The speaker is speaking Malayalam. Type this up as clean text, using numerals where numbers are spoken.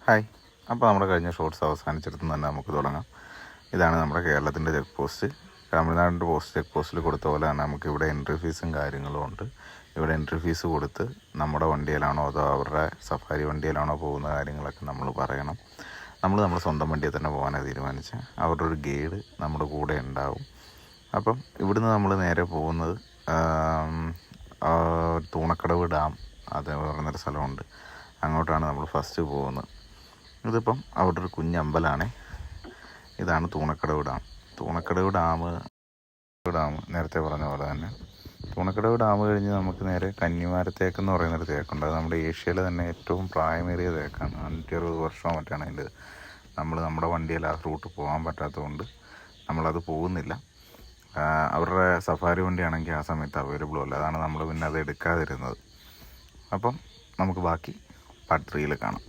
ഹായ്. അപ്പോൾ നമ്മുടെ കഴിഞ്ഞ ഷോർട്സ് അവസാനിച്ചിടത്തുനിന്ന് തന്നെ നമുക്ക് തുടങ്ങാം. ഇതാണ് നമ്മുടെ കേരളത്തിൻ്റെ ചെക്ക് പോസ്റ്റ്. തമിഴ്നാടിൻ്റെ ചെക്ക് പോസ്റ്റിൽ കൊടുത്ത പോലെ തന്നെ നമുക്കിവിടെ എൻട്രി ഫീസും കാര്യങ്ങളും ഉണ്ട്. ഇവിടെ എൻട്രി ഫീസ് കൊടുത്ത് നമ്മുടെ വണ്ടിയിലാണോ അതോ അവരുടെ സഫാരി വണ്ടിയിലാണോ പോകുന്ന കാര്യങ്ങളൊക്കെ നമ്മൾ പറയണം. നമ്മുടെ സ്വന്തം വണ്ടിയിൽ തന്നെ പോകാനാണ് തീരുമാനിച്ചത്. അവരുടെ ഒരു ഗൈഡ് നമ്മുടെ കൂടെ ഉണ്ടാവും. അപ്പം ഇവിടുന്ന് നമ്മൾ നേരെ പോകുന്നത് തൂണക്കടവ് ഡാം അത് പറയുന്നൊരു സ്ഥലമുണ്ട്. അങ്ങോട്ടാണ് നമ്മൾ ഫസ്റ്റ് പോകുന്നത്. ഇതിപ്പം അവിടെ ഒരു കുഞ്ഞമ്പലമാണ്. ഇതാണ് തൂണക്കടവ് ഡാം. തൂണക്കടവ് ഡാം നേരത്തെ പറഞ്ഞ പോലെ തന്നെ തൂണക്കടവ് ഡാം കഴിഞ്ഞ് നമുക്ക് നേരെ കന്നിമാരത്തേക്ക് എന്ന് പറയുന്നൊരു തേക്കുണ്ട്. അത് നമ്മുടെ ഏഷ്യയിലെ തന്നെ ഏറ്റവും പ്രായമേറിയ തേക്കാണ്. 560 വർഷം മറ്റാണ് അതിൻ്റെ. നമ്മുടെ വണ്ടിയിൽ ആ റൂട്ട് പോകാൻ പറ്റാത്തതുകൊണ്ട് നമ്മളത് പോകുന്നില്ല. അവരുടെ സഫാരി വണ്ടിയാണെങ്കിൽ ആ സമയത്ത് അവൈലബിളും അല്ല. അതാണ് നമ്മൾ പിന്നെ അത് എടുക്കാതിരുന്നത്. അപ്പം നമുക്ക് ബാക്കി പാർട്ട് 3 കാണാം.